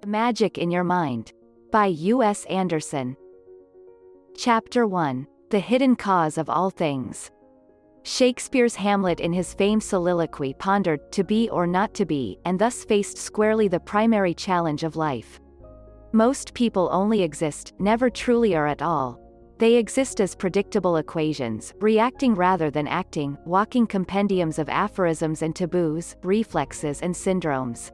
Magic in Your Mind. By U.S. Anderson. Chapter 1. The Hidden Cause of All Things. Shakespeare's Hamlet in his famed soliloquy pondered, to be or not to be, and thus faced squarely the primary challenge of life. Most people only exist, never truly are at all. They exist as predictable equations, reacting rather than acting, walking compendiums of aphorisms and taboos, reflexes and syndromes.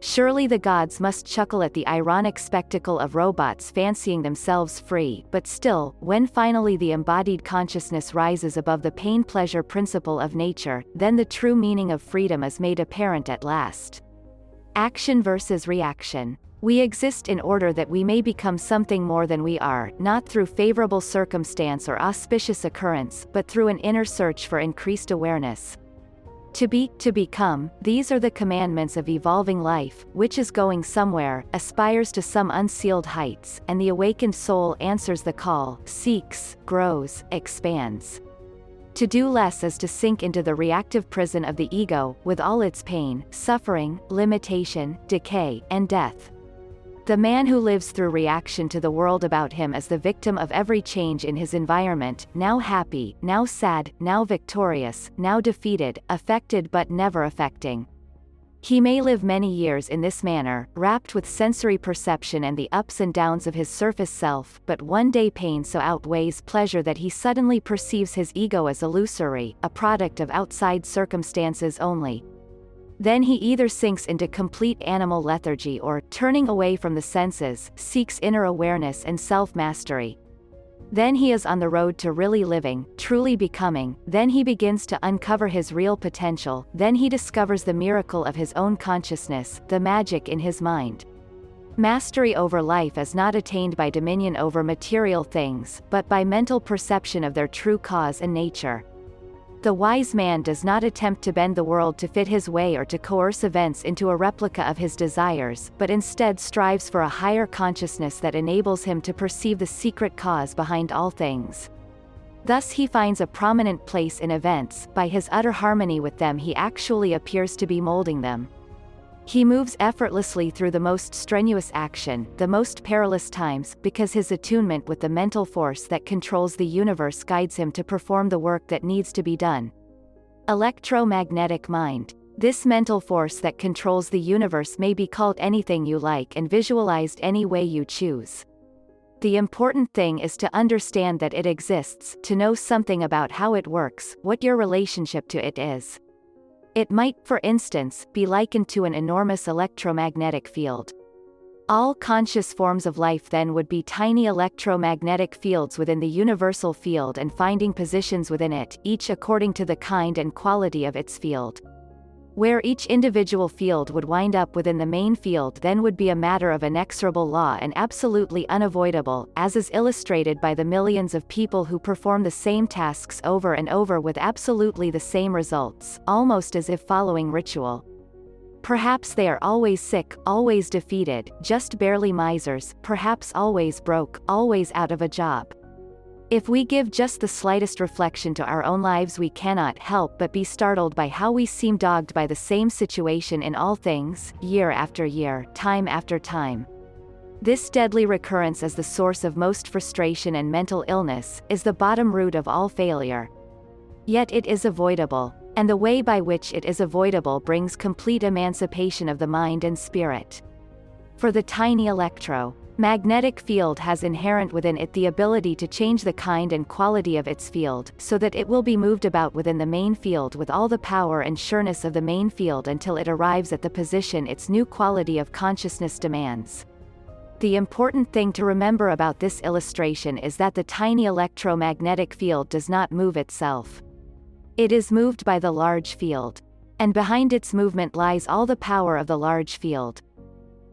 Surely the gods must chuckle at the ironic spectacle of robots fancying themselves free, but still, when finally the embodied consciousness rises above the pain-pleasure principle of nature, then the true meaning of freedom is made apparent at last. Action versus reaction. We exist in order that we may become something more than we are, not through favorable circumstance or auspicious occurrence, but through an inner search for increased awareness. To be, to become, these are the commandments of evolving life, which is going somewhere, aspires to some unsealed heights, and the awakened soul answers the call, seeks, grows, expands. To do less is to sink into the reactive prison of the ego, with all its pain, suffering, limitation, decay, and death. The man who lives through reaction to the world about him is the victim of every change in his environment, now happy, now sad, now victorious, now defeated, affected but never affecting. He may live many years in this manner, wrapped with sensory perception and the ups and downs of his surface self, but one day pain so outweighs pleasure that he suddenly perceives his ego as illusory, a product of outside circumstances only. Then he either sinks into complete animal lethargy or, turning away from the senses, seeks inner awareness and self-mastery. Then he is on the road to really living, truly becoming, then he begins to uncover his real potential, then he discovers the miracle of his own consciousness, the magic in his mind. Mastery over life is not attained by dominion over material things, but by mental perception of their true cause and nature. The wise man does not attempt to bend the world to fit his way or to coerce events into a replica of his desires, but instead strives for a higher consciousness that enables him to perceive the secret cause behind all things. Thus he finds a prominent place in events, by his utter harmony with them he actually appears to be molding them. He moves effortlessly through the most strenuous action, the most perilous times, because his attunement with the mental force that controls the universe guides him to perform the work that needs to be done. Electromagnetic mind. This mental force that controls the universe may be called anything you like and visualized any way you choose. The important thing is to understand that it exists, to know something about how it works, what your relationship to it is. It might, for instance, be likened to an enormous electromagnetic field. All conscious forms of life then would be tiny electromagnetic fields within the universal field and finding positions within it, each according to the kind and quality of its field. Where each individual field would wind up within the main field then would be a matter of inexorable law and absolutely unavoidable, as is illustrated by the millions of people who perform the same tasks over and over with absolutely the same results, almost as if following ritual. Perhaps they are always sick, always defeated, just barely misers, perhaps always broke, always out of a job. If we give just the slightest reflection to our own lives we cannot help but be startled by how we seem dogged by the same situation in all things, year after year, time after time. This deadly recurrence as the source of most frustration and mental illness, is the bottom root of all failure. Yet it is avoidable, and the way by which it is avoidable brings complete emancipation of the mind and spirit. For the tiny electromagnetic field has inherent within it the ability to change the kind and quality of its field, so that it will be moved about within the main field with all the power and sureness of the main field until it arrives at the position its new quality of consciousness demands. The important thing to remember about this illustration is that the tiny electromagnetic field does not move itself. It is moved by the large field. And behind its movement lies all the power of the large field.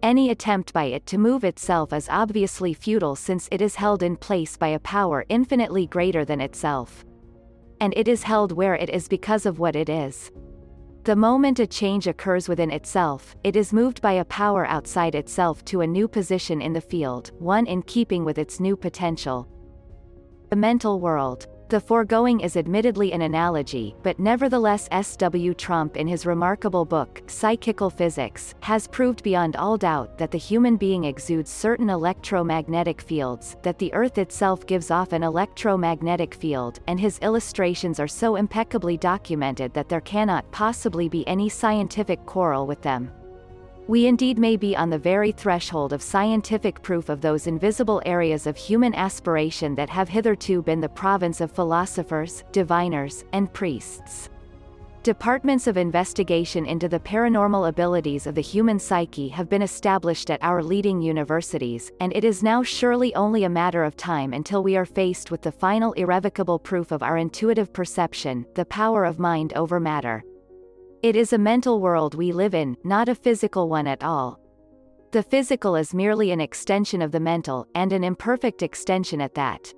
Any attempt by it to move itself is obviously futile since it is held in place by a power infinitely greater than itself. And it is held where it is because of what it is. The moment a change occurs within itself, it is moved by a power outside itself to a new position in the field, one in keeping with its new potential. The mental world. The foregoing is admittedly an analogy, but nevertheless S.W. Trump in his remarkable book, Psychical Physics, has proved beyond all doubt that the human being exudes certain electromagnetic fields, that the Earth itself gives off an electromagnetic field, and his illustrations are so impeccably documented that there cannot possibly be any scientific quarrel with them. We indeed may be on the very threshold of scientific proof of those invisible areas of human aspiration that have hitherto been the province of philosophers, diviners, and priests. Departments of investigation into the paranormal abilities of the human psyche have been established at our leading universities, and it is now surely only a matter of time until we are faced with the final irrevocable proof of our intuitive perception, the power of mind over matter. It is a mental world we live in, not a physical one at all. The physical is merely an extension of the mental, and an imperfect extension at that.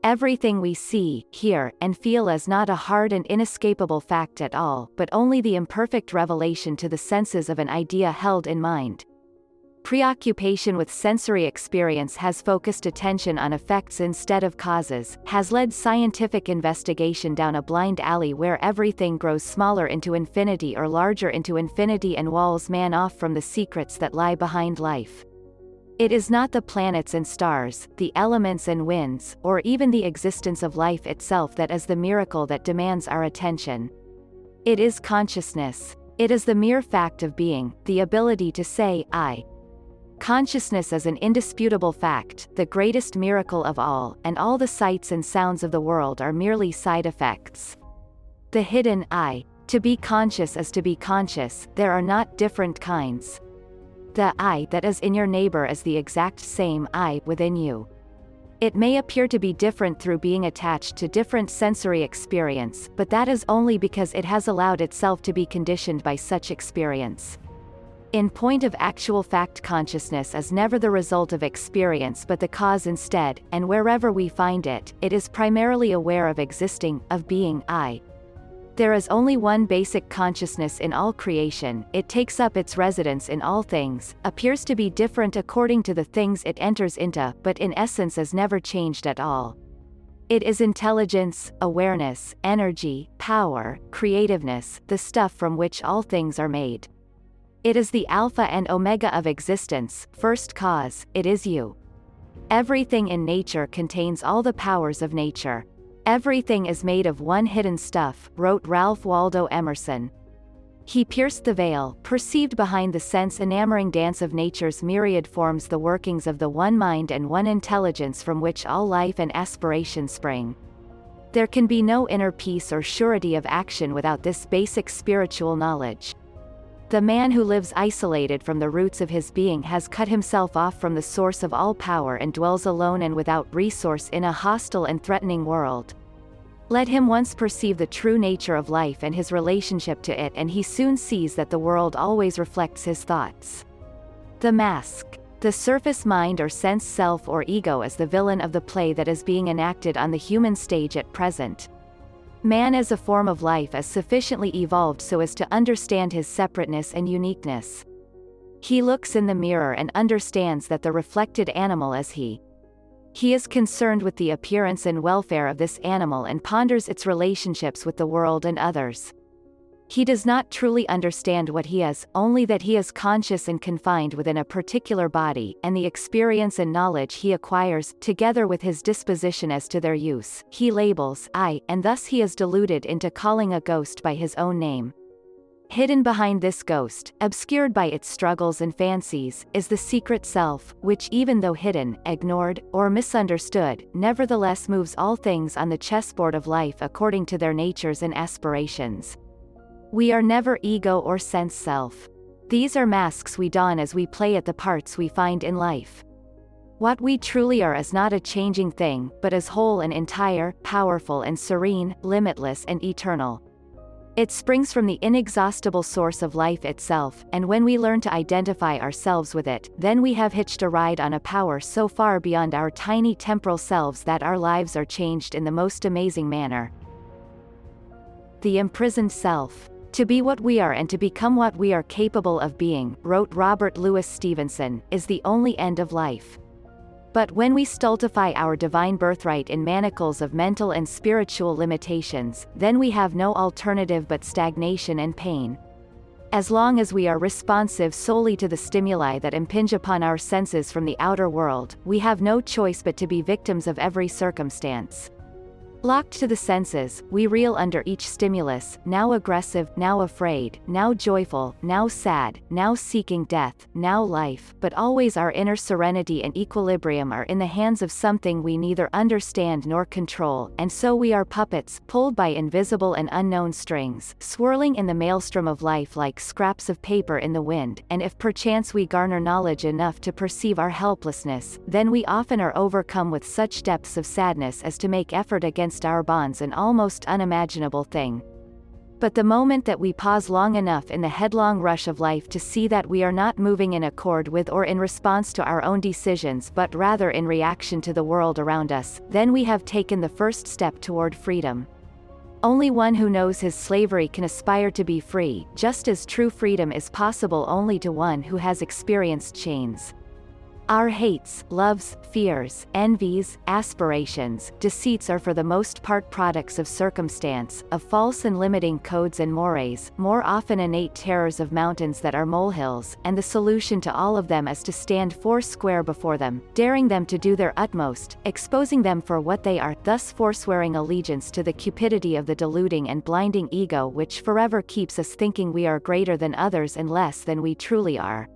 Everything we see, hear, and feel is not a hard and inescapable fact at all, but only the imperfect revelation to the senses of an idea held in mind. Preoccupation with sensory experience has focused attention on effects instead of causes, has led scientific investigation down a blind alley where everything grows smaller into infinity or larger into infinity and walls man off from the secrets that lie behind life. It is not the planets and stars, the elements and winds, or even the existence of life itself that is the miracle that demands our attention. It is consciousness. It is the mere fact of being, the ability to say, I. Consciousness is an indisputable fact, the greatest miracle of all, and all the sights and sounds of the world are merely side effects. The hidden I. To be conscious is to be conscious, there are not different kinds. The I that is in your neighbor is the exact same I within you. It may appear to be different through being attached to different sensory experience, but that is only because it has allowed itself to be conditioned by such experience. In point of actual fact, consciousness is never the result of experience but the cause instead, and wherever we find it, it is primarily aware of existing, of being I. There is only one basic consciousness in all creation, it takes up its residence in all things, appears to be different according to the things it enters into, but in essence is never changed at all. It is intelligence, awareness, energy, power, creativeness, the stuff from which all things are made. It is the alpha and omega of existence, first cause, it is you. Everything in nature contains all the powers of nature. Everything is made of one hidden stuff, wrote Ralph Waldo Emerson. He pierced the veil, perceived behind the sense-enamoring dance of nature's myriad forms the workings of the one mind and one intelligence from which all life and aspiration spring. There can be no inner peace or surety of action without this basic spiritual knowledge. The man who lives isolated from the roots of his being has cut himself off from the source of all power and dwells alone and without resource in a hostile and threatening world. Let him once perceive the true nature of life and his relationship to it, and he soon sees that the world always reflects his thoughts. The mask. The surface mind or sense self or ego is the villain of the play that is being enacted on the human stage at present. Man as a form of life is sufficiently evolved so as to understand his separateness and uniqueness. He looks in the mirror and understands that the reflected animal is he. He is concerned with the appearance and welfare of this animal and ponders its relationships with the world and others. He does not truly understand what he is, only that he is conscious and confined within a particular body, and the experience and knowledge he acquires, together with his disposition as to their use, he labels I, and thus he is deluded into calling a ghost by his own name. Hidden behind this ghost, obscured by its struggles and fancies, is the secret self, which even though hidden, ignored, or misunderstood, nevertheless moves all things on the chessboard of life according to their natures and aspirations. We are never ego or sense self. These are masks we don as we play at the parts we find in life. What we truly are is not a changing thing, but is whole and entire, powerful and serene, limitless and eternal. It springs from the inexhaustible source of life itself, and when we learn to identify ourselves with it, then we have hitched a ride on a power so far beyond our tiny temporal selves that our lives are changed in the most amazing manner. The imprisoned self. To be what we are and to become what we are capable of being, wrote Robert Louis Stevenson, is the only end of life. But when we stultify our divine birthright in manacles of mental and spiritual limitations, then we have no alternative but stagnation and pain. As long as we are responsive solely to the stimuli that impinge upon our senses from the outer world, we have no choice but to be victims of every circumstance. Locked to the senses, we reel under each stimulus, now aggressive, now afraid, now joyful, now sad, now seeking death, now life, but always our inner serenity and equilibrium are in the hands of something we neither understand nor control, and so we are puppets, pulled by invisible and unknown strings, swirling in the maelstrom of life like scraps of paper in the wind, and if perchance we garner knowledge enough to perceive our helplessness, then we often are overcome with such depths of sadness as to make effort against our bonds an almost unimaginable thing. But the moment that we pause long enough in the headlong rush of life to see that we are not moving in accord with or in response to our own decisions but rather in reaction to the world around us, then we have taken the first step toward freedom. Only one who knows his slavery can aspire to be free, just as true freedom is possible only to one who has experienced chains. Our hates, loves, fears, envies, aspirations, deceits are for the most part products of circumstance, of false and limiting codes and mores, more often innate terrors of mountains that are molehills, and the solution to all of them is to stand foursquare before them, daring them to do their utmost, exposing them for what they are, thus forswearing allegiance to the cupidity of the deluding and blinding ego which forever keeps us thinking we are greater than others and less than we truly are.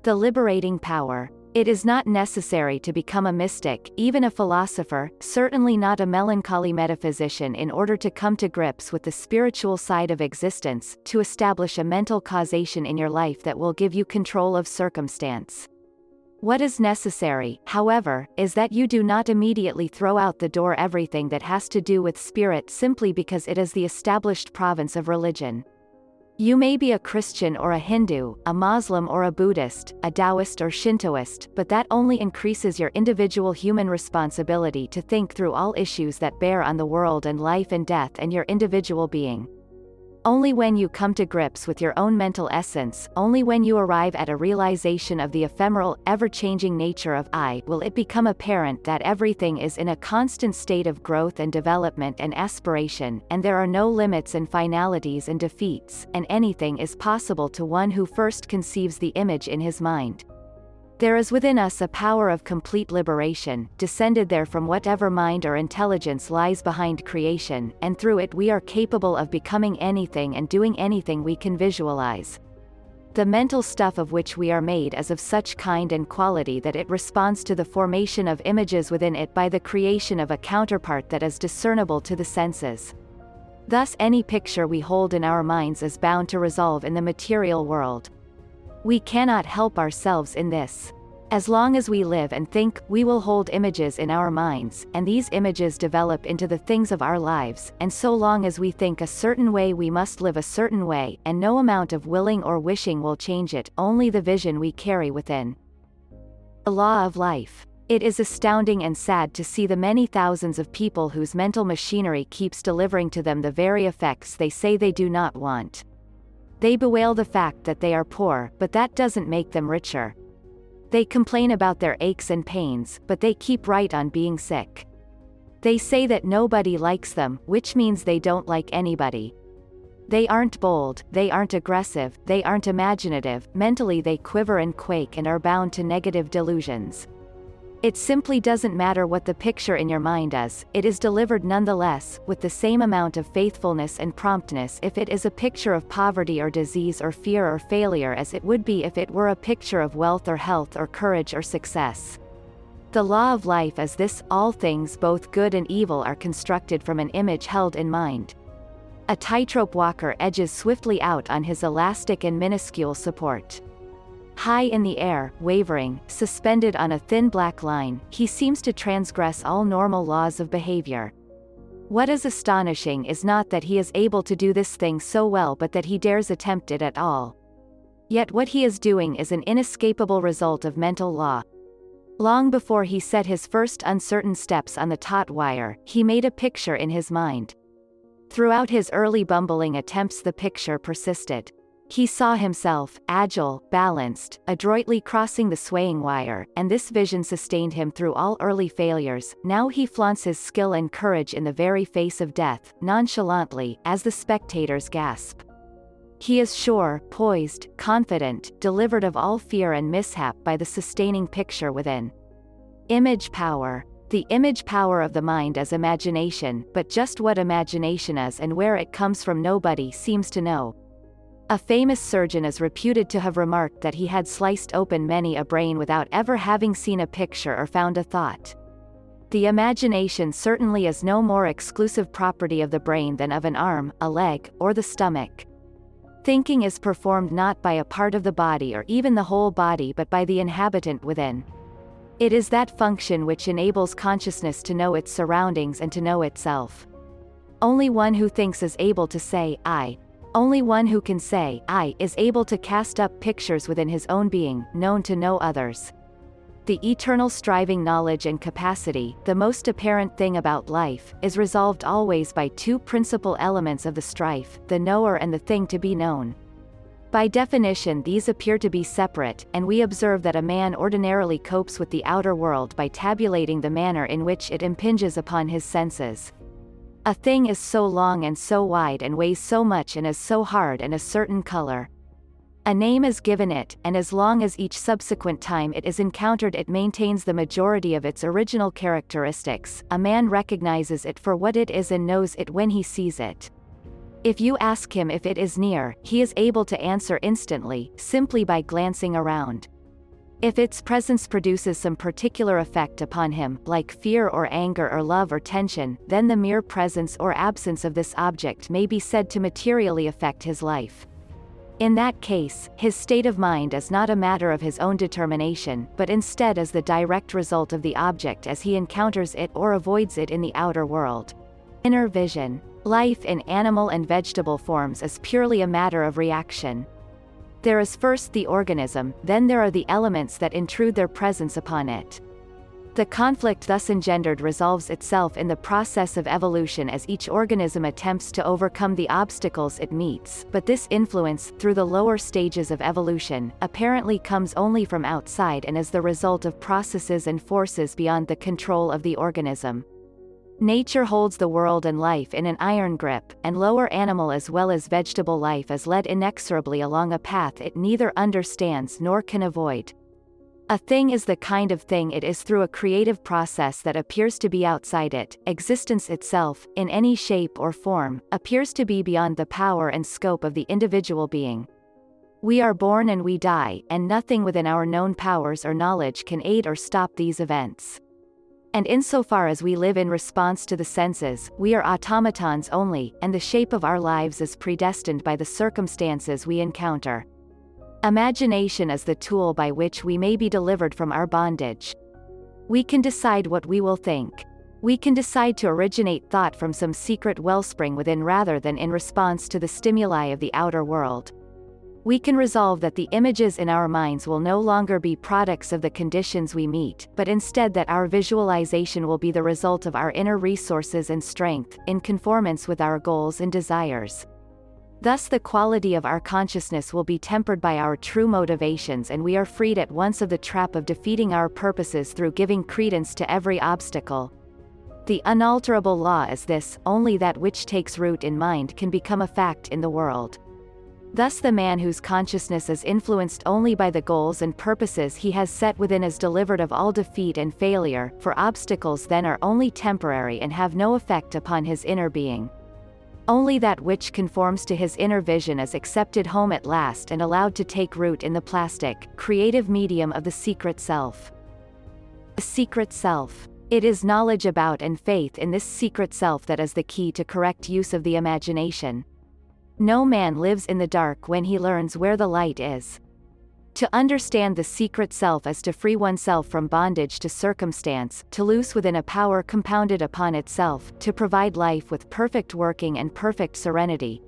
The liberating power. It is not necessary to become a mystic, even a philosopher, certainly not a melancholy metaphysician in order to come to grips with the spiritual side of existence, to establish a mental causation in your life that will give you control of circumstance. What is necessary, however, is that you do not immediately throw out the door everything that has to do with spirit simply because it is the established province of religion. You may be a Christian or a Hindu, a Muslim or a Buddhist, a Taoist or Shintoist, but that only increases your individual human responsibility to think through all issues that bear on the world and life and death and your individual being. Only when you come to grips with your own mental essence, only when you arrive at a realization of the ephemeral, ever-changing nature of I, will it become apparent that everything is in a constant state of growth and development and aspiration, and there are no limits and finalities and defeats, and anything is possible to one who first conceives the image in his mind. There is within us a power of complete liberation, descended there from whatever mind or intelligence lies behind creation, and through it we are capable of becoming anything and doing anything we can visualize. The mental stuff of which we are made is of such kind and quality that it responds to the formation of images within it by the creation of a counterpart that is discernible to the senses. Thus any picture we hold in our minds is bound to resolve in the material world. We cannot help ourselves in this. As long as we live and think, we will hold images in our minds, and these images develop into the things of our lives, and so long as we think a certain way we must live a certain way, and no amount of willing or wishing will change it, only the vision we carry within. The law of life. It is astounding and sad to see the many thousands of people whose mental machinery keeps delivering to them the very effects they say they do not want. They bewail the fact that they are poor, but that doesn't make them richer. They complain about their aches and pains, but they keep right on being sick. They say that nobody likes them, which means they don't like anybody. They aren't bold, they aren't aggressive, they aren't imaginative, mentally they quiver and quake and are bound to negative delusions. It simply doesn't matter what the picture in your mind is, it is delivered nonetheless, with the same amount of faithfulness and promptness if it is a picture of poverty or disease or fear or failure as it would be if it were a picture of wealth or health or courage or success. The law of life is this: all things both good and evil are constructed from an image held in mind. A tightrope walker edges swiftly out on his elastic and minuscule support. High in the air, wavering, suspended on a thin black line, he seems to transgress all normal laws of behavior. What is astonishing is not that he is able to do this thing so well but that he dares attempt it at all. Yet what he is doing is an inescapable result of mental law. Long before he set his first uncertain steps on the taut wire, he made a picture in his mind. Throughout his early bumbling attempts the picture persisted. He saw himself, agile, balanced, adroitly crossing the swaying wire, and this vision sustained him through all early failures. Now he flaunts his skill and courage in the very face of death, nonchalantly, as the spectators gasp. He is sure, poised, confident, delivered of all fear and mishap by the sustaining picture within. Image power. The image power of the mind as imagination, but just what imagination is and where it comes from nobody seems to know. A famous surgeon is reputed to have remarked that he had sliced open many a brain without ever having seen a picture or found a thought. The imagination certainly is no more exclusive property of the brain than of an arm, a leg, or the stomach. Thinking is performed not by a part of the body or even the whole body but by the inhabitant within. It is that function which enables consciousness to know its surroundings and to know itself. Only one who thinks is able to say, I. Only one who can say, I, is able to cast up pictures within his own being, known to no others. The eternal striving knowledge and capacity, the most apparent thing about life, is resolved always by two principal elements of the strife, the knower and the thing to be known. By definition these appear to be separate, and we observe that a man ordinarily copes with the outer world by tabulating the manner in which it impinges upon his senses. A thing is so long and so wide and weighs so much and is so hard and a certain color. A name is given it, and as long as each subsequent time it is encountered it maintains the majority of its original characteristics. A man recognizes it for what it is and knows it when he sees it. If you ask him if it is near, he is able to answer instantly, simply by glancing around. If its presence produces some particular effect upon him, like fear or anger or love or tension, then the mere presence or absence of this object may be said to materially affect his life. In that case, his state of mind is not a matter of his own determination, but instead is the direct result of the object as he encounters it or avoids it in the outer world. Inner vision. Life in animal and vegetable forms is purely a matter of reaction. There is first the organism, then there are the elements that intrude their presence upon it. The conflict thus engendered resolves itself in the process of evolution as each organism attempts to overcome the obstacles it meets, but this influence, through the lower stages of evolution, apparently comes only from outside and is the result of processes and forces beyond the control of the organism. Nature holds the world and life in an iron grip, and lower animal as well as vegetable life is led inexorably along a path it neither understands nor can avoid. A thing is the kind of thing it is through a creative process that appears to be outside it. Existence itself, in any shape or form, appears to be beyond the power and scope of the individual being. We are born and we die, and nothing within our known powers or knowledge can aid or stop these events. And insofar as we live in response to the senses, we are automatons only, and the shape of our lives is predestined by the circumstances we encounter. Imagination is the tool by which we may be delivered from our bondage. We can decide what we will think. We can decide to originate thought from some secret wellspring within rather than in response to the stimuli of the outer world. We can resolve that the images in our minds will no longer be products of the conditions we meet, but instead that our visualization will be the result of our inner resources and strength, in conformance with our goals and desires. Thus the quality of our consciousness will be tempered by our true motivations and we are freed at once of the trap of defeating our purposes through giving credence to every obstacle. The unalterable law is this: only that which takes root in mind can become a fact in the world. Thus the man whose consciousness is influenced only by the goals and purposes he has set within is delivered of all defeat and failure, for obstacles then are only temporary and have no effect upon his inner being. Only that which conforms to his inner vision is accepted home at last and allowed to take root in the plastic, creative medium of the secret self. The secret self. It is knowledge about and faith in this secret self that is the key to correct use of the imagination. No man lives in the dark when he learns where the light is. To understand the secret self is to free oneself from bondage to circumstance, to loose within a power compounded upon itself, to provide life with perfect working and perfect serenity.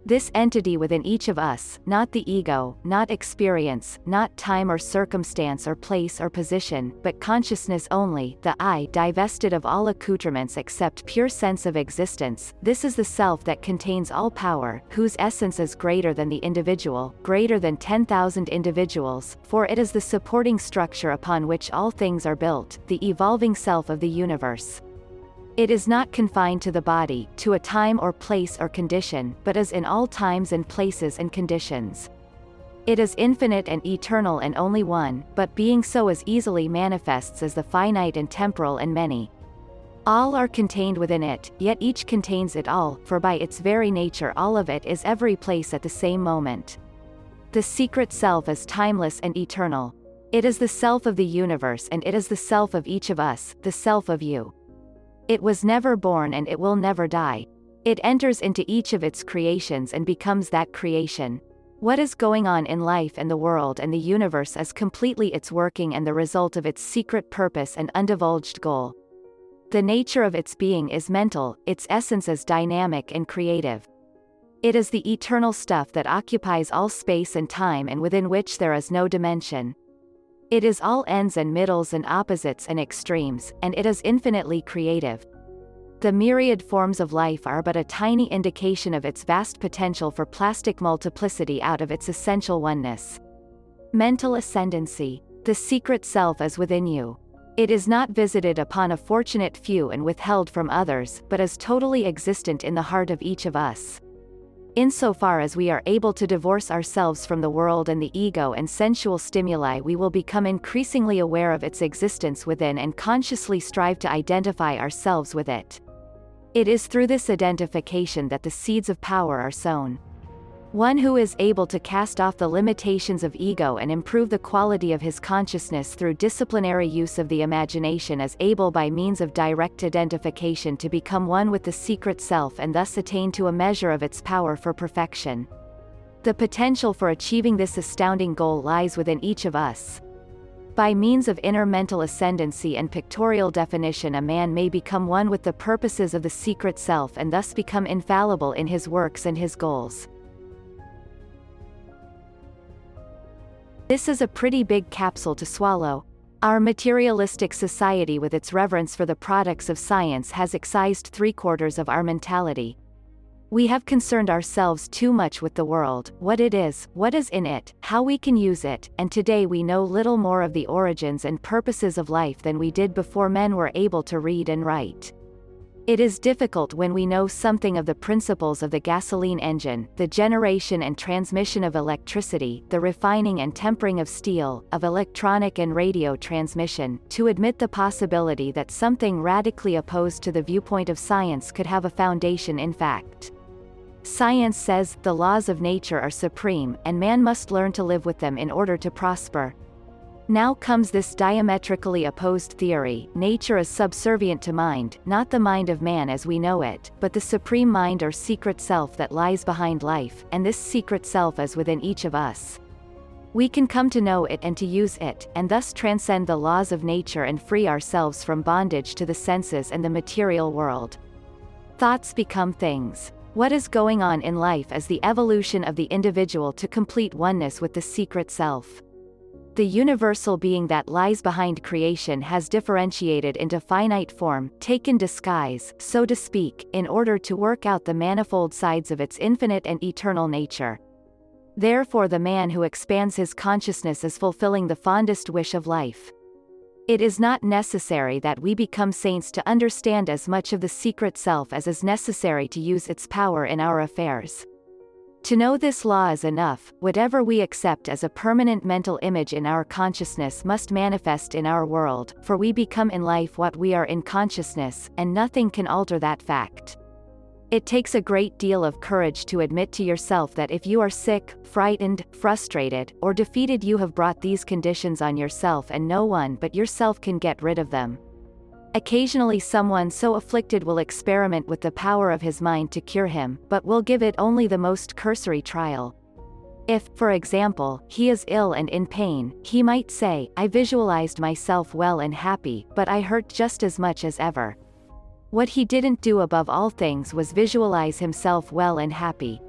This entity within each of us, not the ego, not experience, not time or circumstance or place or position, but consciousness only, the I, divested of all accoutrements except pure sense of existence, this is the self that contains all power, whose essence is greater than the individual, greater than 10,000 individuals, for it is the supporting structure upon which all things are built, the evolving self of the universe. It is not confined to the body, to a time or place or condition, but is in all times and places and conditions. It is infinite and eternal and only one, but being so as easily manifests as the finite and temporal and many. All are contained within it, yet each contains it all, for by its very nature all of it is every place at the same moment. The secret self is timeless and eternal. It is the self of the universe and it is the self of each of us, the self of you. It was never born and it will never die. It enters into each of its creations and becomes that creation. What is going on in life and the world and the universe is completely its working and the result of its secret purpose and undivulged goal. The nature of its being is mental, its essence is dynamic and creative. It is the eternal stuff that occupies all space and time and within which there is no dimension. It is all ends and middles and opposites and extremes, and it is infinitely creative. The myriad forms of life are but a tiny indication of its vast potential for plastic multiplicity out of its essential oneness. Mental ascendancy. The secret self is within you. It is not visited upon a fortunate few and withheld from others, but is totally existent in the heart of each of us. Insofar as we are able to divorce ourselves from the world and the ego and sensual stimuli, we will become increasingly aware of its existence within and consciously strive to identify ourselves with it. It is through this identification that the seeds of power are sown. One who is able to cast off the limitations of ego and improve the quality of his consciousness through disciplinary use of the imagination is able by means of direct identification to become one with the secret self and thus attain to a measure of its power for perfection. The potential for achieving this astounding goal lies within each of us. By means of inner mental ascendancy and pictorial definition, a man may become one with the purposes of the secret self and thus become infallible in his works and his goals. This is a pretty big capsule to swallow. Our materialistic society with its reverence for the products of science has excised 3/4 of our mentality. We have concerned ourselves too much with the world, what it is, what is in it, how we can use it, and today we know little more of the origins and purposes of life than we did before men were able to read and write. It is difficult when we know something of the principles of the gasoline engine, the generation and transmission of electricity, the refining and tempering of steel, of electronic and radio transmission, to admit the possibility that something radically opposed to the viewpoint of science could have a foundation in fact. Science says the laws of nature are supreme, and man must learn to live with them in order to prosper. Now comes this diametrically opposed theory: nature is subservient to mind, not the mind of man as we know it, but the supreme mind or secret self that lies behind life, and this secret self is within each of us. We can come to know it and to use it, and thus transcend the laws of nature and free ourselves from bondage to the senses and the material world. Thoughts become things. What is going on in life is the evolution of the individual to complete oneness with the secret self. The universal being that lies behind creation has differentiated into finite form, taken disguise, so to speak, in order to work out the manifold sides of its infinite and eternal nature. Therefore the man who expands his consciousness is fulfilling the fondest wish of life. It is not necessary that we become saints to understand as much of the secret self as is necessary to use its power in our affairs. To know this law is enough. Whatever we accept as a permanent mental image in our consciousness must manifest in our world, for we become in life what we are in consciousness, and nothing can alter that fact. It takes a great deal of courage to admit to yourself that if you are sick, frightened, frustrated, or defeated, you have brought these conditions on yourself and no one but yourself can get rid of them. Occasionally someone so afflicted will experiment with the power of his mind to cure him, but will give it only the most cursory trial. If, for example, he is ill and in pain, he might say, "I visualized myself well and happy, but I hurt just as much as ever." What he didn't do above all things was visualize himself well and happy.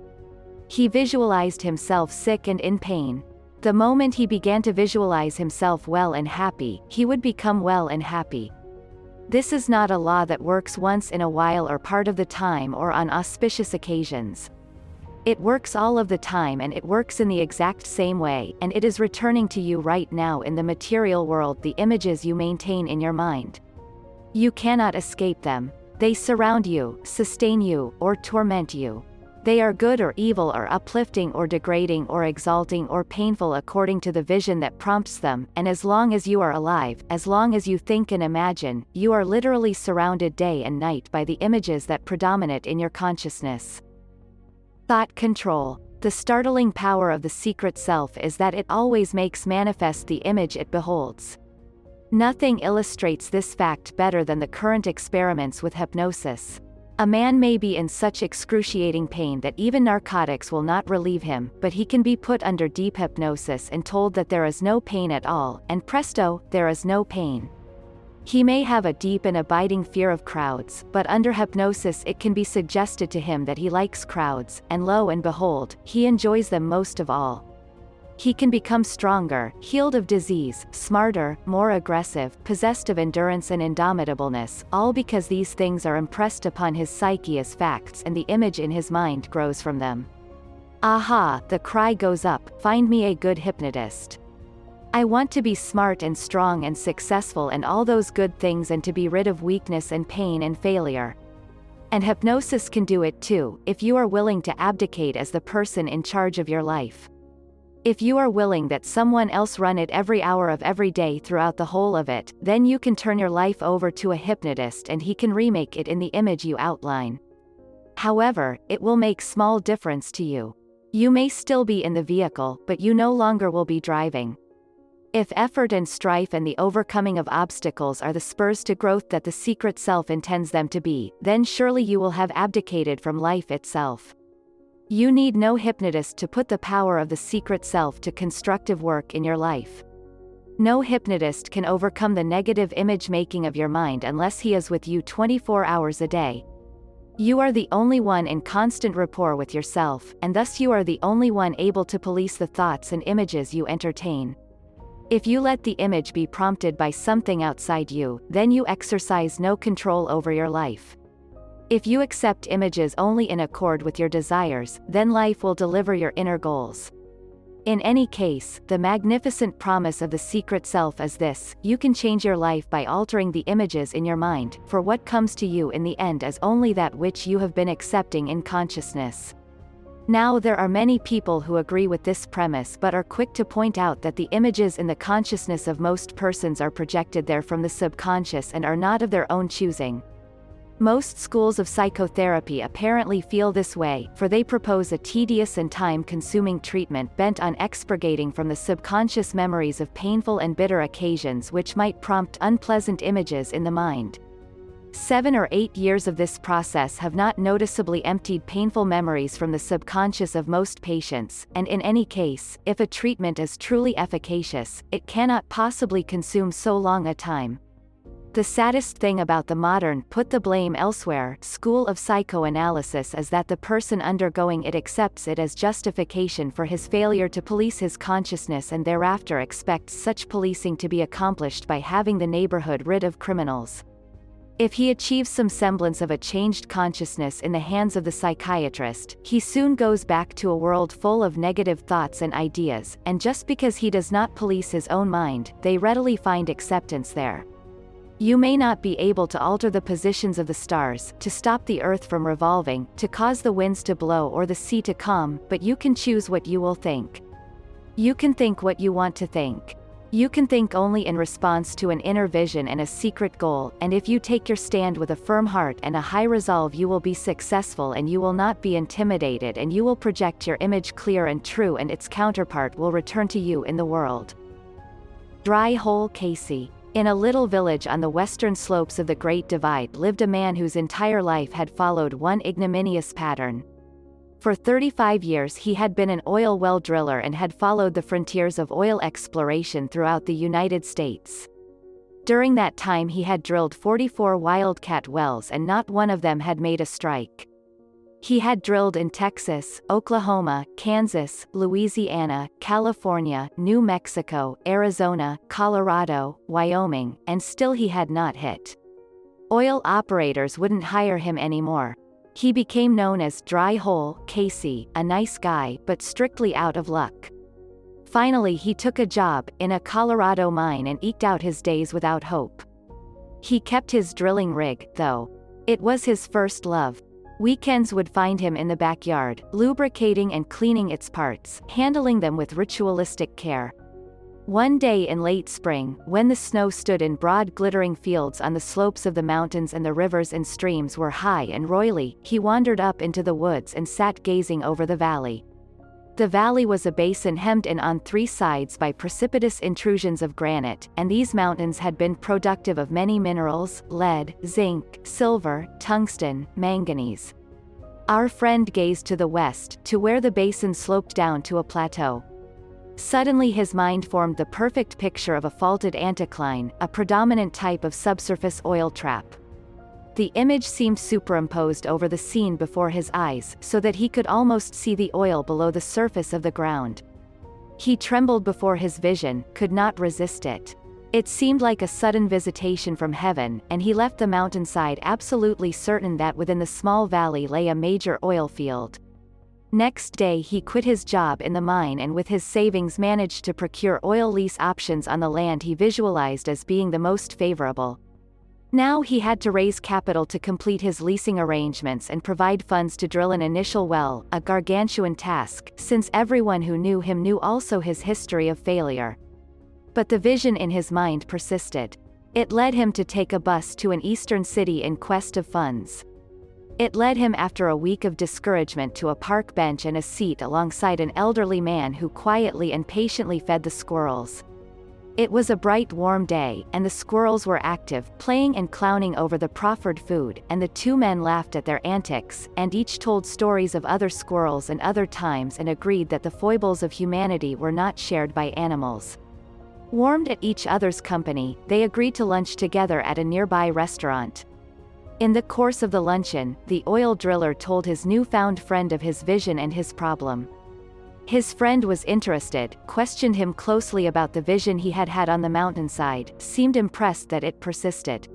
He visualized himself sick and in pain. The moment he began to visualize himself well and happy, he would become well and happy. This is not a law that works once in a while or part of the time or on auspicious occasions. It works all of the time, and it works in the exact same way, and it is returning to you right now in the material world the images you maintain in your mind. You cannot escape them. They surround you, sustain you, or torment you. They are good or evil or uplifting or degrading or exalting or painful according to the vision that prompts them, and as long as you are alive, as long as you think and imagine, you are literally surrounded day and night by the images that predominate in your consciousness. Thought control. The startling power of the secret self is that it always makes manifest the image it beholds. Nothing illustrates this fact better than the current experiments with hypnosis. A man may be in such excruciating pain that even narcotics will not relieve him, but he can be put under deep hypnosis and told that there is no pain at all, and presto, there is no pain. He may have a deep and abiding fear of crowds, but under hypnosis it can be suggested to him that he likes crowds, and lo and behold, he enjoys them most of all. He can become stronger, healed of disease, smarter, more aggressive, possessed of endurance and indomitableness, all because these things are impressed upon his psyche as facts and the image in his mind grows from them. Aha, the cry goes up, find me a good hypnotist. I want to be smart and strong and successful and all those good things, and to be rid of weakness and pain and failure. And hypnosis can do it too, if you are willing to abdicate as the person in charge of your life. If you are willing that someone else run it every hour of every day throughout the whole of it, then you can turn your life over to a hypnotist and he can remake it in the image you outline. However, it will make small difference to you. You may still be in the vehicle, but you no longer will be driving. If effort and strife and the overcoming of obstacles are the spurs to growth that the secret self intends them to be, then surely you will have abdicated from life itself. You need no hypnotist to put the power of the secret self to constructive work in your life. No hypnotist can overcome the negative image making of your mind unless he is with you 24 hours a day. You are the only one in constant rapport with yourself, and thus you are the only one able to police the thoughts and images you entertain. If you let the image be prompted by something outside you, then you exercise no control over your life. If you accept images only in accord with your desires, then life will deliver your inner goals. In any case, the magnificent promise of the secret self is this: you can change your life by altering the images in your mind, for what comes to you in the end is only that which you have been accepting in consciousness. Now there are many people who agree with this premise but are quick to point out that the images in the consciousness of most persons are projected there from the subconscious and are not of their own choosing. Most schools of psychotherapy apparently feel this way, for they propose a tedious and time-consuming treatment bent on expurgating from the subconscious memories of painful and bitter occasions which might prompt unpleasant images in the mind. 7 or 8 years of this process have not noticeably emptied painful memories from the subconscious of most patients, and in any case, if a treatment is truly efficacious, it cannot possibly consume so long a time. The saddest thing about the modern put the blame elsewhere school of psychoanalysis is that the person undergoing it accepts it as justification for his failure to police his consciousness and thereafter expects such policing to be accomplished by having the neighborhood rid of criminals. If he achieves some semblance of a changed consciousness in the hands of the psychiatrist, he soon goes back to a world full of negative thoughts and ideas, and just because he does not police his own mind, they readily find acceptance there. You may not be able to alter the positions of the stars, to stop the earth from revolving, to cause the winds to blow or the sea to calm, but you can choose what you will think. You can think what you want to think. You can think only in response to an inner vision and a secret goal, and if you take your stand with a firm heart and a high resolve, you will be successful and you will not be intimidated, and you will project your image clear and true, and its counterpart will return to you in the world. Dry Hole Casey. In a little village on the western slopes of the Great Divide lived a man whose entire life had followed one ignominious pattern. For 35 years he had been an oil well driller and had followed the frontiers of oil exploration throughout the United States. During that time he had drilled 44 wildcat wells and not one of them had made a strike. He had drilled in Texas, Oklahoma, Kansas, Louisiana, California, New Mexico, Arizona, Colorado, Wyoming, and still he had not hit. Oil operators wouldn't hire him anymore. He became known as Dry Hole Casey, a nice guy but strictly out of luck. Finally he took a job in a Colorado mine and eked out his days without hope. He kept his drilling rig, though. It was his first love. Weekends would find him in the backyard, lubricating and cleaning its parts, handling them with ritualistic care. One day in late spring, when the snow stood in broad glittering fields on the slopes of the mountains and the rivers and streams were high and roily, he wandered up into the woods and sat gazing over the valley. The valley was a basin hemmed in on three sides by precipitous intrusions of granite, and these mountains had been productive of many minerals: lead, zinc, silver, tungsten, manganese. Our friend gazed to the west, to where the basin sloped down to a plateau. Suddenly his mind formed the perfect picture of a faulted anticline, a predominant type of subsurface oil trap. The image seemed superimposed over the scene before his eyes, so that he could almost see the oil below the surface of the ground. He trembled before his vision, could not resist it. It seemed like a sudden visitation from heaven, and he left the mountainside absolutely certain that within the small valley lay a major oil field. Next day he quit his job in the mine and with his savings managed to procure oil lease options on the land he visualized as being the most favorable. Now he had to raise capital to complete his leasing arrangements and provide funds to drill an initial well, a gargantuan task, since everyone who knew him knew also his history of failure. But the vision in his mind persisted. It led him to take a bus to an eastern city in quest of funds. It led him after a week of discouragement to a park bench and a seat alongside an elderly man who quietly and patiently fed the squirrels. It was a bright warm day, and the squirrels were active, playing and clowning over the proffered food, and the two men laughed at their antics, and each told stories of other squirrels and other times and agreed that the foibles of humanity were not shared by animals. Warmed at each other's company, they agreed to lunch together at a nearby restaurant. In the course of the luncheon, the oil driller told his newfound friend of his vision and his problem. His friend was interested, questioned him closely about the vision he had had on the mountainside, seemed impressed that it persisted.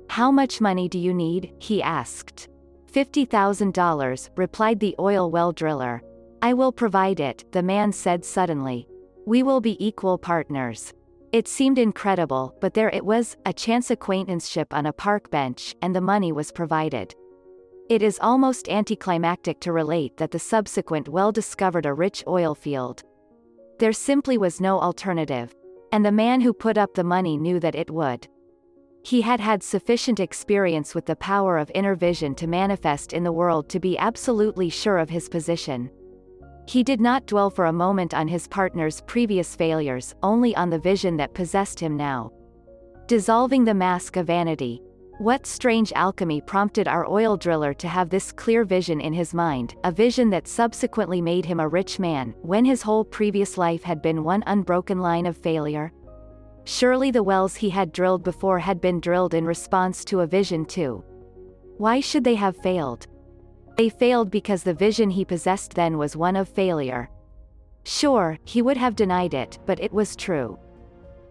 "How much money do you need?" he asked. $50,000, replied the oil well driller. "I will provide it," the man said suddenly. "We will be equal partners." It seemed incredible, but there it was, a chance acquaintanceship on a park bench, and the money was provided. It is almost anticlimactic to relate that the subsequent well discovered a rich oil field. There simply was no alternative. And the man who put up the money knew that it would. He had had sufficient experience with the power of inner vision to manifest in the world to be absolutely sure of his position. He did not dwell for a moment on his partner's previous failures, only on the vision that possessed him now. Dissolving the mask of vanity. What strange alchemy prompted our oil driller to have this clear vision in his mind, a vision that subsequently made him a rich man, when his whole previous life had been one unbroken line of failure? Surely the wells he had drilled before had been drilled in response to a vision too. Why should they have failed? They failed because the vision he possessed then was one of failure. Sure, he would have denied it, but it was true.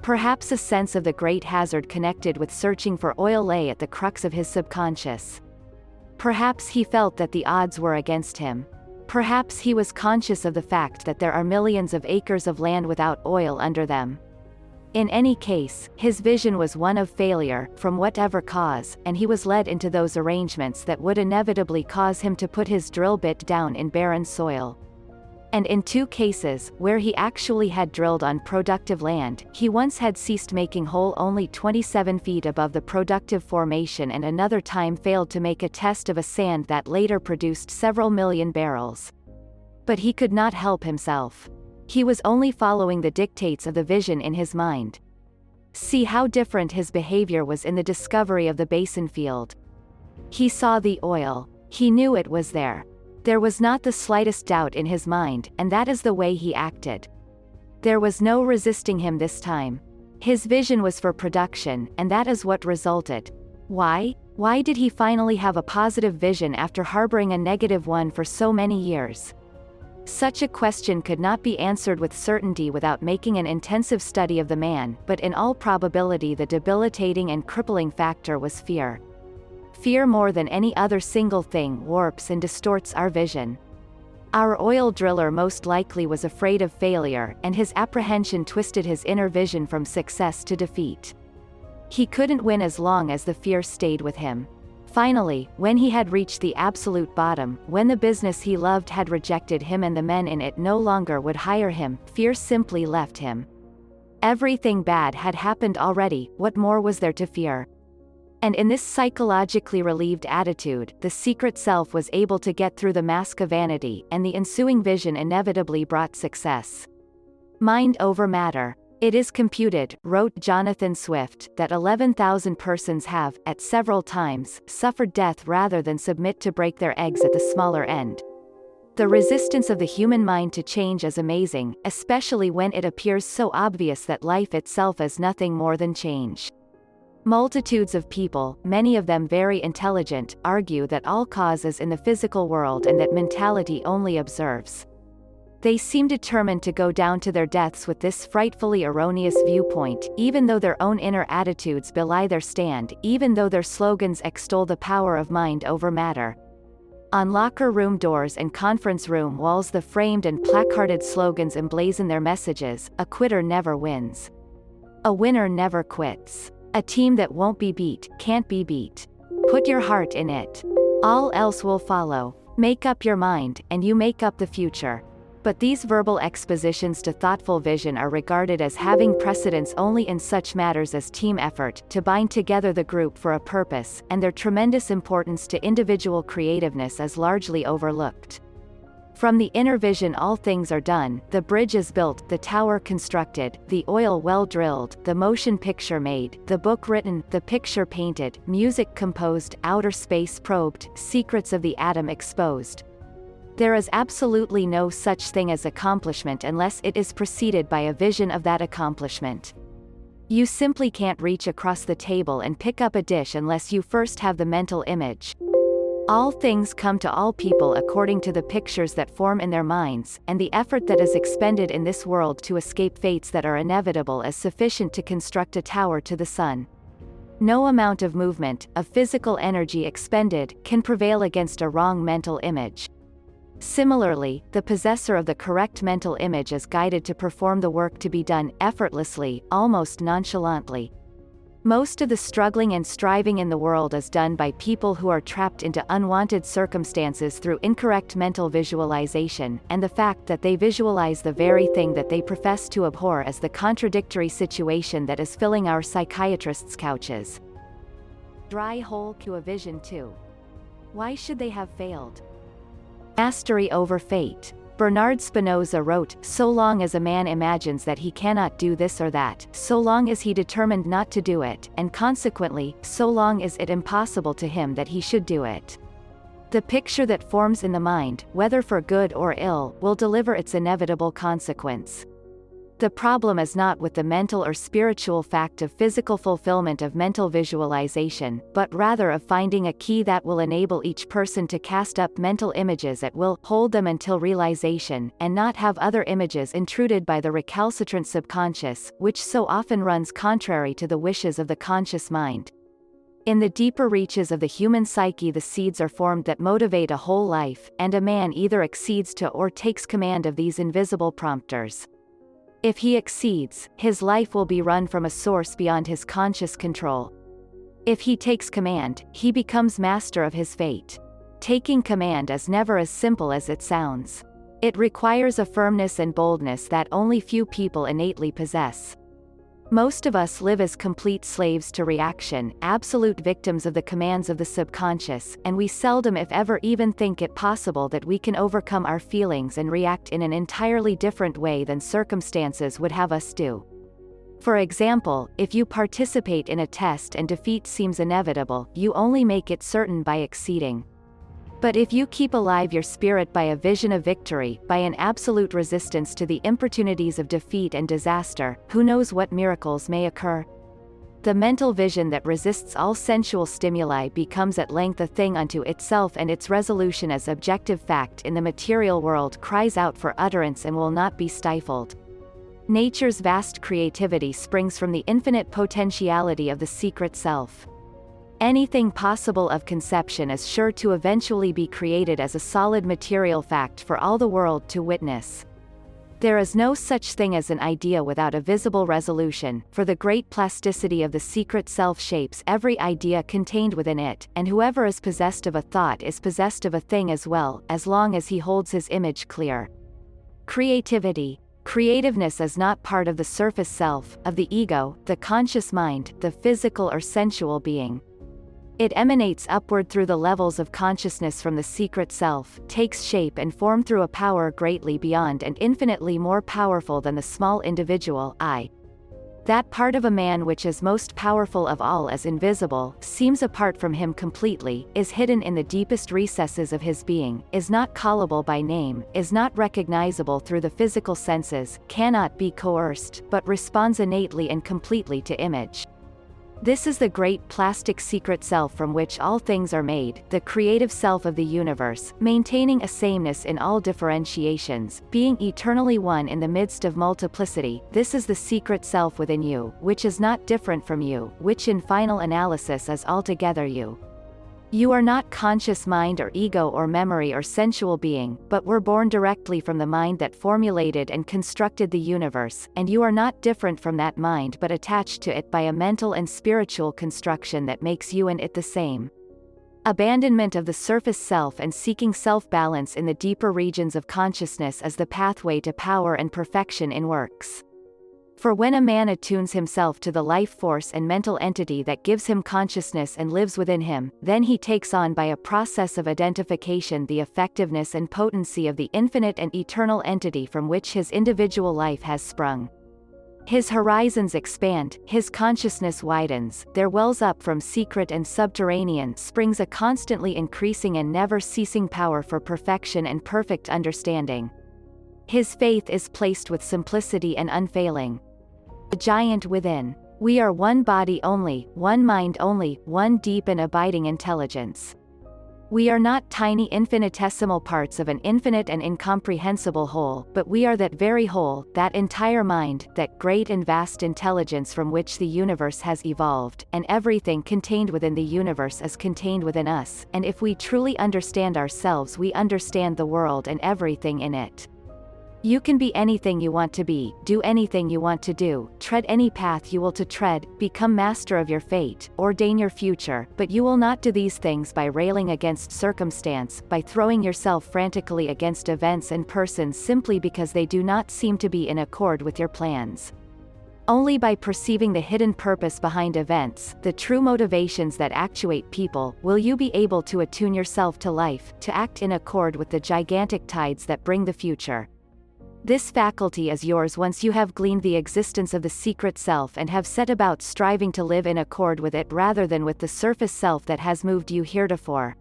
Perhaps a sense of the great hazard connected with searching for oil lay at the crux of his subconscious. Perhaps he felt that the odds were against him. Perhaps he was conscious of the fact that there are millions of acres of land without oil under them. In any case, his vision was one of failure, from whatever cause, and he was led into those arrangements that would inevitably cause him to put his drill bit down in barren soil. And in two cases, where he actually had drilled on productive land, he once had ceased making hole only 27 feet above the productive formation and another time failed to make a test of a sand that later produced several million barrels. But he could not help himself. He was only following the dictates of the vision in his mind. See how different his behavior was in the discovery of the basin field. He saw the oil. He knew it was there. There was not the slightest doubt in his mind, and that is the way he acted. There was no resisting him this time. His vision was for production, and that is what resulted. Why? Why did he finally have a positive vision after harboring a negative one for so many years? Such a question could not be answered with certainty without making an intensive study of the man, but in all probability the debilitating and crippling factor was fear. Fear more than any other single thing warps and distorts our vision. Our oil driller most likely was afraid of failure, and his apprehension twisted his inner vision from success to defeat. He couldn't win as long as the fear stayed with him. Finally, when he had reached the absolute bottom, when the business he loved had rejected him and the men in it no longer would hire him, fear simply left him. Everything bad had happened already, what more was there to fear? And in this psychologically relieved attitude, the secret self was able to get through the mask of vanity, and the ensuing vision inevitably brought success. Mind over matter. It is computed, wrote Jonathan Swift, that 11,000 persons have, at several times, suffered death rather than submit to break their eggs at the smaller end. The resistance of the human mind to change is amazing, especially when it appears so obvious that life itself is nothing more than change. Multitudes of people, many of them very intelligent, argue that all cause is in the physical world and that mentality only observes. They seem determined to go down to their deaths with this frightfully erroneous viewpoint, even though their own inner attitudes belie their stand, even though their slogans extol the power of mind over matter. On locker room doors and conference room walls the framed and placarded slogans emblazon their messages: a quitter never wins. A winner never quits. A team that won't be beat, can't be beat. Put your heart in it. All else will follow. Make up your mind, and you make up the future. But these verbal expositions to thoughtful vision are regarded as having precedence only in such matters as team effort, to bind together the group for a purpose, and their tremendous importance to individual creativeness is largely overlooked. From the inner vision all things are done, the bridge is built, the tower constructed, the oil well drilled, the motion picture made, the book written, the picture painted, music composed, outer space probed, secrets of the atom exposed. There is absolutely no such thing as accomplishment unless it is preceded by a vision of that accomplishment. You simply can't reach across the table and pick up a dish unless you first have the mental image. All things come to all people according to the pictures that form in their minds, and the effort that is expended in this world to escape fates that are inevitable is sufficient to construct a tower to the sun. No amount of movement, of physical energy expended, can prevail against a wrong mental image. Similarly, the possessor of the correct mental image is guided to perform the work to be done, effortlessly, almost nonchalantly. Most of the struggling and striving in the world is done by people who are trapped into unwanted circumstances through incorrect mental visualization, and the fact that they visualize the very thing that they profess to abhor as the contradictory situation that is filling our psychiatrists' couches. Dry hole to a vision too. Why should they have failed? Mastery over fate. Bernard Spinoza wrote, "So long as a man imagines that he cannot do this or that, so long is he determined not to do it, and consequently, so long is it impossible to him that he should do it." The picture that forms in the mind, whether for good or ill, will deliver its inevitable consequence. The problem is not with the mental or spiritual fact of physical fulfillment of mental visualization, but rather of finding a key that will enable each person to cast up mental images at will, hold them until realization, and not have other images intruded by the recalcitrant subconscious, which so often runs contrary to the wishes of the conscious mind. In the deeper reaches of the human psyche the seeds are formed that motivate a whole life, and a man either accedes to or takes command of these invisible prompters. If he exceeds, his life will be run from a source beyond his conscious control. If he takes command, he becomes master of his fate. Taking command is never as simple as it sounds. It requires a firmness and boldness that only few people innately possess. Most of us live as complete slaves to reaction, absolute victims of the commands of the subconscious, and we seldom if ever even think it possible that we can overcome our feelings and react in an entirely different way than circumstances would have us do. For example, if you participate in a test and defeat seems inevitable, you only make it certain by exceeding. But if you keep alive your spirit by a vision of victory, by an absolute resistance to the importunities of defeat and disaster, who knows what miracles may occur? The mental vision that resists all sensual stimuli becomes at length a thing unto itself, and its resolution as objective fact in the material world cries out for utterance and will not be stifled. Nature's vast creativity springs from the infinite potentiality of the secret self. Anything possible of conception is sure to eventually be created as a solid material fact for all the world to witness. There is no such thing as an idea without a visible resolution, for the great plasticity of the secret self shapes every idea contained within it, and whoever is possessed of a thought is possessed of a thing as well, as long as he holds his image clear. Creativeness is not part of the surface self, of the ego, the conscious mind, the physical or sensual being. It emanates upward through the levels of consciousness from the secret self, takes shape and form through a power greatly beyond and infinitely more powerful than the small individual I. That part of a man which is most powerful of all is invisible, seems apart from him completely, is hidden in the deepest recesses of his being, is not callable by name, is not recognizable through the physical senses, cannot be coerced, but responds innately and completely to image. This is the great plastic secret self from which all things are made, the creative self of the universe, maintaining a sameness in all differentiations, being eternally one in the midst of multiplicity. This is the secret self within you, which is not different from you, which in final analysis is altogether you. You are not conscious mind or ego or memory or sensual being, but were born directly from the mind that formulated and constructed the universe, and you are not different from that mind but attached to it by a mental and spiritual construction that makes you and it the same. Abandonment of the surface self and seeking self-balance in the deeper regions of consciousness is the pathway to power and perfection in works. For when a man attunes himself to the life force and mental entity that gives him consciousness and lives within him, then he takes on by a process of identification the effectiveness and potency of the infinite and eternal entity from which his individual life has sprung. His horizons expand, his consciousness widens, there wells up from secret and subterranean springs a constantly increasing and never-ceasing power for perfection and perfect understanding. His faith is placed with simplicity and unfailing. The giant within. We are one body only, one mind only, one deep and abiding intelligence. We are not tiny infinitesimal parts of an infinite and incomprehensible whole, but we are that very whole, that entire mind, that great and vast intelligence from which the universe has evolved, and everything contained within the universe is contained within us, and if we truly understand ourselves we understand the world and everything in it. You can be anything you want to be, do anything you want to do, tread any path you will to tread, become master of your fate, ordain your future, but you will not do these things by railing against circumstance, by throwing yourself frantically against events and persons simply because they do not seem to be in accord with your plans. Only by perceiving the hidden purpose behind events, the true motivations that actuate people, will you be able to attune yourself to life, to act in accord with the gigantic tides that bring the future. This faculty is yours once you have gleaned the existence of the secret self and have set about striving to live in accord with it rather than with the surface self that has moved you heretofore.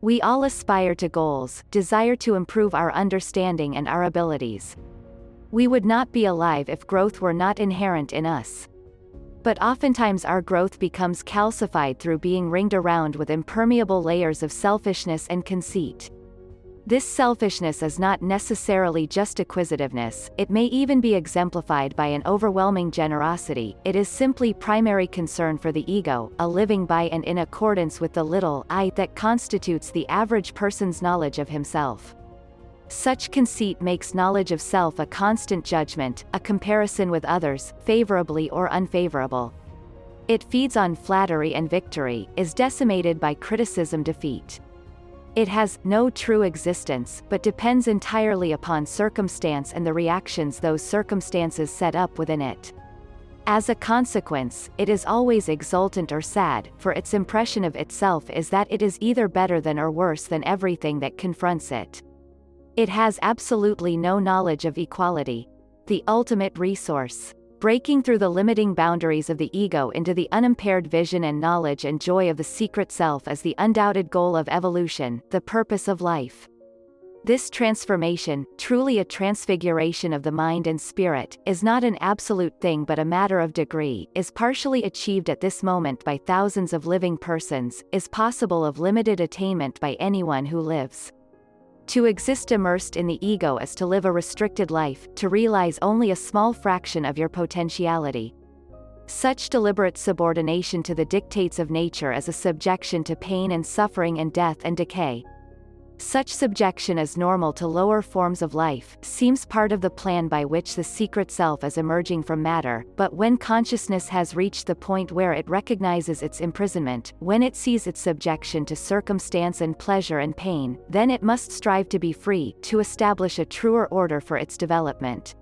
We all aspire to goals, desire to improve our understanding and our abilities. We would not be alive if growth were not inherent in us. But oftentimes our growth becomes calcified through being ringed around with impermeable layers of selfishness and conceit. This selfishness is not necessarily just acquisitiveness, it may even be exemplified by an overwhelming generosity, it is simply primary concern for the ego, a living by and in accordance with the little I that constitutes the average person's knowledge of himself. Such conceit makes knowledge of self a constant judgment, a comparison with others, favorably or unfavorable. It feeds on flattery and victory, is decimated by criticism defeat. It has no true existence, but depends entirely upon circumstance and the reactions those circumstances set up within it. As a consequence, it is always exultant or sad, for its impression of itself is that it is either better than or worse than everything that confronts it. It has absolutely no knowledge of equality. The ultimate resource. Breaking through the limiting boundaries of the ego into the unimpaired vision and knowledge and joy of the secret self as the undoubted goal of evolution, the purpose of life. This transformation, truly a transfiguration of the mind and spirit, is not an absolute thing but a matter of degree, is partially achieved at this moment by thousands of living persons, is possible of limited attainment by anyone who lives. To exist immersed in the ego is to live a restricted life, to realize only a small fraction of your potentiality. Such deliberate subordination to the dictates of nature is a subjection to pain and suffering and death and decay. Such subjection as normal to lower forms of life, seems part of the plan by which the secret self is emerging from matter, but when consciousness has reached the point where it recognizes its imprisonment, when it sees its subjection to circumstance and pleasure and pain, then it must strive to be free, to establish a truer order for its development.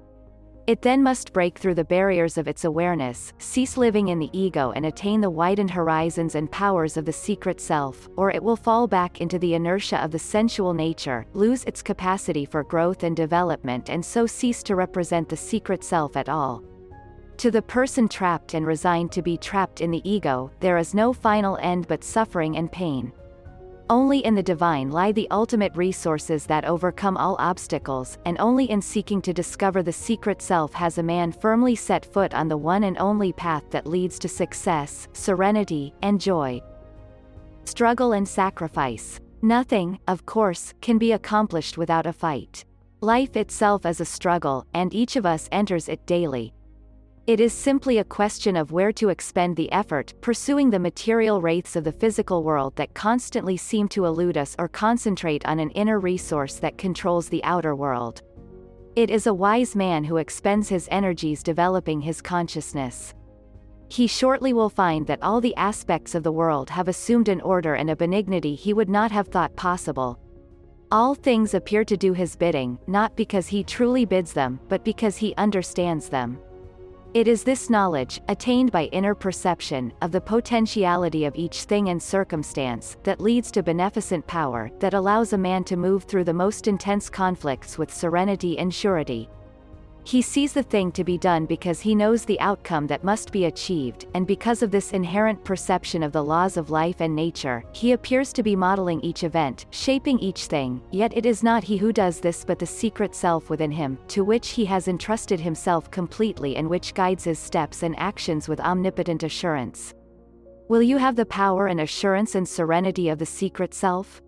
It then must break through the barriers of its awareness, cease living in the ego and attain the widened horizons and powers of the secret self, or it will fall back into the inertia of the sensual nature, lose its capacity for growth and development and so cease to represent the secret self at all. To the person trapped and resigned to be trapped in the ego, there is no final end but suffering and pain. Only in the divine lie the ultimate resources that overcome all obstacles, and only in seeking to discover the secret self has a man firmly set foot on the one and only path that leads to success, serenity, and joy. Struggle and sacrifice. Nothing, of course, can be accomplished without a fight. Life itself is a struggle, and each of us enters it daily. It is simply a question of where to expend the effort, pursuing the material wraiths of the physical world that constantly seem to elude us or concentrate on an inner resource that controls the outer world. It is a wise man who expends his energies developing his consciousness. He shortly will find that all the aspects of the world have assumed an order and a benignity he would not have thought possible. All things appear to do his bidding, not because he truly bids them, but because he understands them. It is this knowledge, attained by inner perception, of the potentiality of each thing and circumstance, that leads to beneficent power, that allows a man to move through the most intense conflicts with serenity and surety. He sees the thing to be done because he knows the outcome that must be achieved, and because of this inherent perception of the laws of life and nature, he appears to be modeling each event, shaping each thing, yet it is not he who does this but the secret self within him, to which he has entrusted himself completely and which guides his steps and actions with omnipotent assurance. Will you have the power and assurance and serenity of the secret self?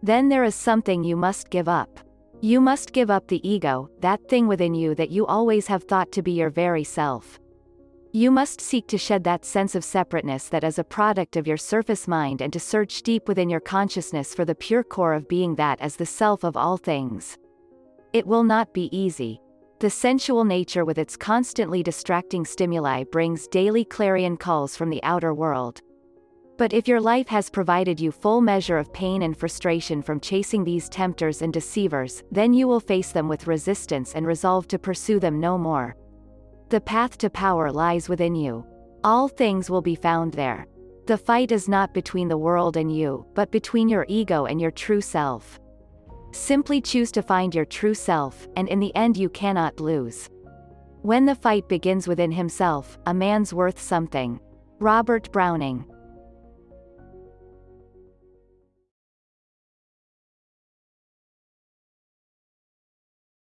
Then there is something you must give up. You must give up the ego, that thing within you that you always have thought to be your very self. You must seek to shed that sense of separateness that is a product of your surface mind and to search deep within your consciousness for the pure core of being that as the self of all things. It will not be easy. The sensual nature with its constantly distracting stimuli brings daily clarion calls from the outer world. But if your life has provided you full measure of pain and frustration from chasing these tempters and deceivers, then you will face them with resistance and resolve to pursue them no more. The path to power lies within you. All things will be found there. The fight is not between the world and you, but between your ego and your true self. Simply choose to find your true self, and in the end you cannot lose. When the fight begins within himself, a man's worth something. Robert Browning.